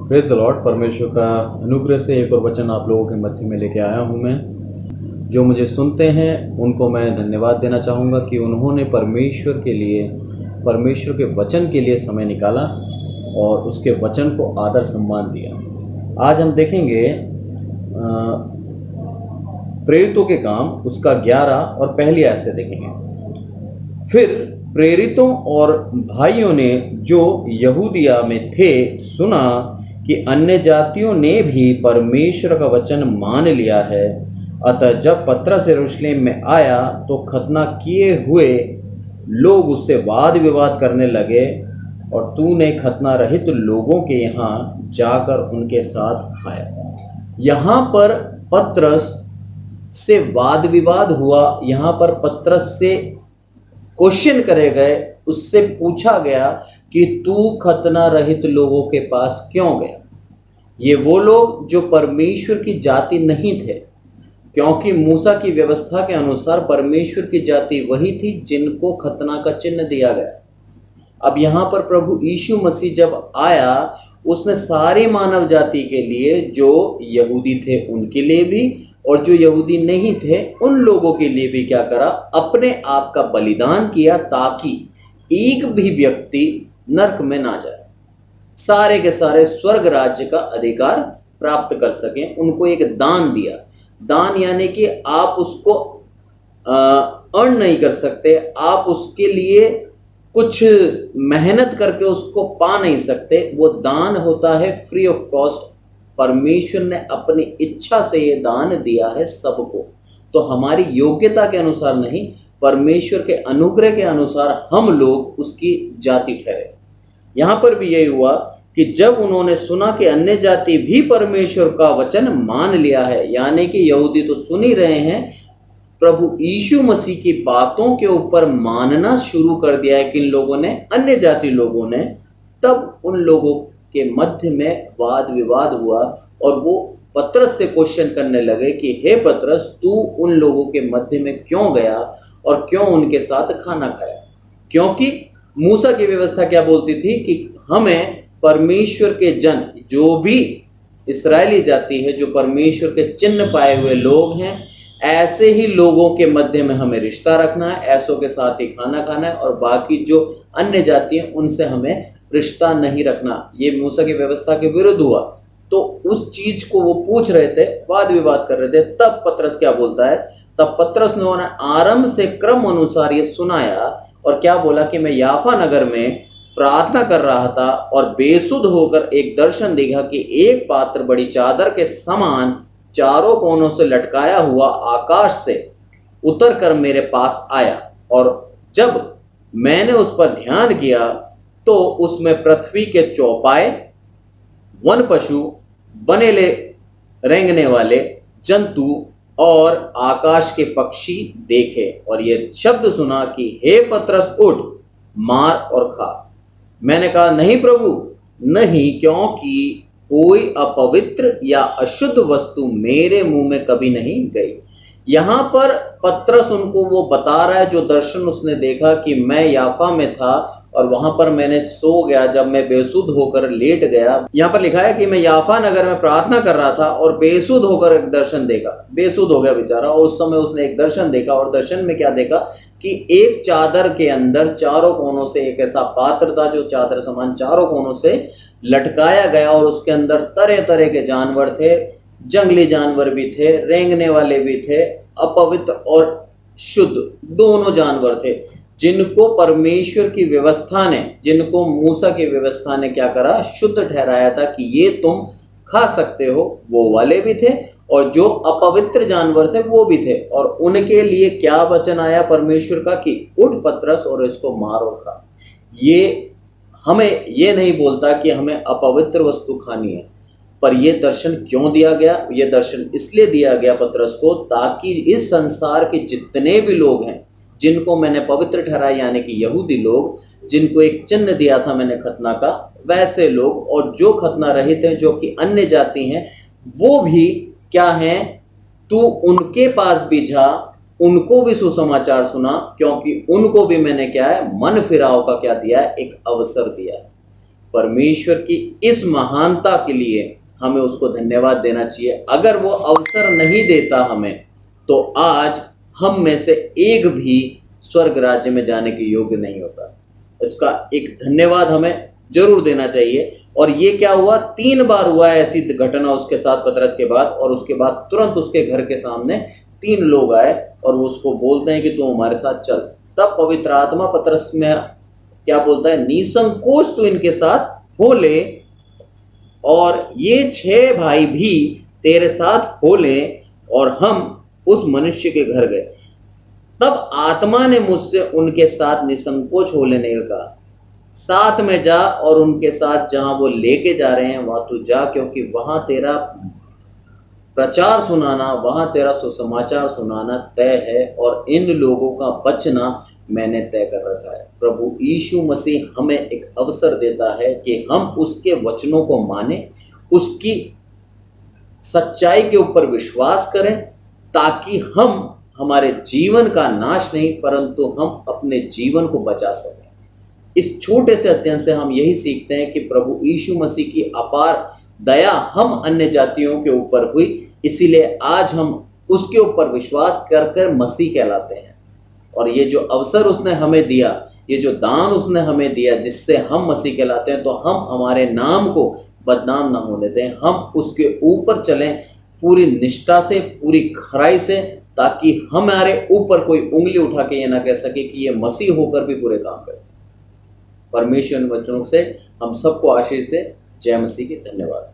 Praise the Lord. परमेश्वर का अनुग्रह से एक और वचन आप लोगों के मध्य में लेके आया हूँ मैं। जो मुझे सुनते हैं उनको मैं धन्यवाद देना चाहूँगा कि उन्होंने परमेश्वर के वचन के लिए समय निकाला और उसके वचन को आदर सम्मान दिया। आज हम देखेंगे प्रेरितों के काम उसका 11 और पहली आयत से देखेंगे। फिर प्रेरितों और भाइयों ने जो यहूदिया में थे सुना कि अन्य जातियों ने भी परमेश्वर का वचन मान लिया है। अतः जब पतरस यरूशलेम में आया तो खतना किए हुए लोग उससे वाद विवाद करने लगे और तूने खतना रहित लोगों के यहाँ जाकर उनके साथ खाया। यहाँ पर पतरस से वाद विवाद हुआ। यहाँ पर पतरस से क्वेश्चन करे गए, उससे पूछा गया कि तू खतना रहित लोगों के पास क्यों गया। ये वो लोग जो परमेश्वर की जाति नहीं थे, क्योंकि मूसा की व्यवस्था के अनुसार परमेश्वर की जाति वही थी जिनको खतना का चिन्ह दिया गया। अब यहाँ पर प्रभु यीशु मसीह जब आया, उसने सारी मानव जाति के लिए, जो यहूदी थे उनके लिए भी और जो यहूदी नहीं थे उन लोगों के लिए भी क्या करा, अपने आप का बलिदान किया ताकि एक भी व्यक्ति नरक में ना जाए, सारे के सारे स्वर्ग राज्य का अधिकार प्राप्त कर सकें। उनको एक दान दिया। दान यानी कि आप उसको अर्न नहीं कर सकते, आप उसके लिए कुछ मेहनत करके उसको पा नहीं सकते। वो दान होता है फ्री ऑफ कॉस्ट। परमेश्वर ने अपनी इच्छा से ये दान दिया है सबको। तो हमारी योग्यता के अनुसार नहीं, परमेश्वर के अनुग्रह के अनुसार हम लोग उसकी जाति ठहरे। यहाँ पर भी यही हुआ कि जब उन्होंने सुना कि अन्य जाति भी परमेश्वर का वचन मान लिया है, यानी कि यहूदी तो सुन ही रहे हैं, प्रभु यीशु मसीह की बातों के ऊपर मानना शुरू कर दिया है किन लोगों ने, अन्य जाति लोगों ने। तब उन लोगों के मध्य में वाद विवाद हुआ और वो पतरस से क्वेश्चन करने लगे कि हे पतरस, तू उन लोगों के मध्य में क्यों गया और क्यों उनके साथ खाना खाया। क्योंकि मूसा की व्यवस्था क्या बोलती थी कि हमें परमेश्वर के जन, जो भी इस्राएली जाति है, जो परमेश्वर के चिन्ह पाए हुए लोग हैं, ऐसे ही लोगों के मध्य में हमें रिश्ता रखना है, ऐसों के साथ ही खाना खाना है, और बाकी जो अन्य जाति हैं उनसे हमें रिश्ता नहीं रखना। ये मूसा की व्यवस्था के विरुद्ध हुआ। तो उस चीज को वो पूछ रहे थे, वाद विवाद कर रहे थे। तब पतरस क्या बोलता है, तब पतरस ने उन्हें आरंभ से क्रम अनुसार ये सुनाया और क्या बोला कि मैं याफा नगर में प्रार्थना कर रहा था और बेसुध होकर एक दर्शन देखा कि एक पात्र बड़ी चादर के समान चारों कोनों से लटकाया हुआ आकाश से उतर कर मेरे पास आया, और जब मैंने उस पर ध्यान किया तो उसमें पृथ्वी के चौपाए, वन पशु, बनेले रेंगने वाले जंतु और आकाश के पक्षी देखे, और ये शब्द सुना कि हे पतरस, उठ, मार और खा। मैंने कहा नहीं प्रभु, नहीं, क्योंकि कोई अपवित्र या अशुद्ध वस्तु मेरे मुंह में कभी नहीं गई। यहाँ पर पतरस उनको वो बता रहा है जो दर्शन उसने देखा कि मैं याफा में था और वहां पर मैंने सो गया जब मैं बेसुध होकर लेट गया। यहाँ पर लिखा है कि मैं याफा नगर में प्रार्थना कर रहा था और बेसुध होकर एक दर्शन देखा। बेसुध हो गया बेचारा, और उस समय उसने एक दर्शन देखा, और दर्शन में क्या देखा कि एक चादर के अंदर चारों कोनों से एक ऐसा पात्र था जो चादर समान चारों कोनों से लटकाया गया, और उसके अंदर तरह तरह के जानवर थे, जंगली जानवर भी थे, रेंगने वाले भी थे, अपवित्र और शुद्ध दोनों जानवर थे, जिनको परमेश्वर की व्यवस्था ने, जिनको मूसा की व्यवस्था ने क्या करा, शुद्ध ठहराया था कि ये तुम खा सकते हो, वो वाले भी थे, और जो अपवित्र जानवर थे वो भी थे। और उनके लिए क्या वचन आया परमेश्वर का कि उठ पतरस और इसको मार और खा। ये हमें ये नहीं बोलता कि हमें अपवित्र वस्तु खानी है, पर यह दर्शन क्यों दिया गया? यह दर्शन इसलिए दिया गया पतरस को ताकि इस संसार के जितने भी लोग हैं जिनको मैंने पवित्र ठहराया, यानी कि यहूदी लोग, जिनको एक चिन्ह दिया था मैंने खतना का, वैसे लोग, और जो खतना रहित हैं, जो कि अन्य जाति हैं, वो भी क्या हैं, तू उनके पास भी जा, उनको भी सुसमाचार सुना, क्योंकि उनको भी मैंने क्या है, मन फिराव का क्या दिया है, एक अवसर दिया है। परमेश्वर की इस महानता के लिए हमें उसको धन्यवाद देना चाहिए। अगर वो अवसर नहीं देता हमें, तो आज हम में से एक भी स्वर्ग राज्य में जाने के योग्य नहीं होता। इसका एक धन्यवाद हमें जरूर देना चाहिए। और ये क्या हुआ, 3 बार हुआ है ऐसी घटना उसके साथ पतरस के बाद। और उसके बाद तुरंत उसके घर के सामने 3 लोग आए और वो उसको बोलते हैं कि तू हमारे साथ चल। तब पवित्र आत्मा पतरस में क्या बोलता है, निसंकोच तू इनके साथ हो ले और ये 6 भाई भी तेरे साथ हो ले। और हम उस मनुष्य के घर गए। तब आत्मा ने मुझसे उनके साथ निसंकोच हो लेने का कहा, साथ में जा और उनके साथ जहां वो लेके जा रहे हैं वहां तू जा, क्योंकि वहां तेरा प्रचार सुनाना, वहां तेरा सुसमाचार सुनाना तय है और इन लोगों का बचना मैंने तय कर रखा है। प्रभु यीशु मसीह हमें एक अवसर देता है कि हम उसके वचनों को माने, उसकी सच्चाई के ऊपर विश्वास करें, ताकि हम हमारे जीवन का नाश नहीं परंतु हम अपने जीवन को बचा सकें। इस छोटे से अध्ययन से हम यही सीखते हैं कि प्रभु यीशु मसीह की अपार दया हम अन्य जातियों के ऊपर हुई, इसीलिए आज हम उसके ऊपर विश्वास कर कर मसीह कहलाते हैं। और ये जो अवसर उसने हमें दिया, ये जो दान उसने हमें दिया जिससे हम मसीह कहलाते हैं, तो हम हमारे नाम को बदनाम ना होने दें। हम उसके ऊपर चलें पूरी निष्ठा से, पूरी खराई से, ताकि हमारे ऊपर कोई उंगली उठा के ये ना कह सके कि ये मसीह होकर भी बुरे काम करे। परमेश्वर इन वचनों से हम सबको आशीष दे। जय मसीह की। धन्यवाद।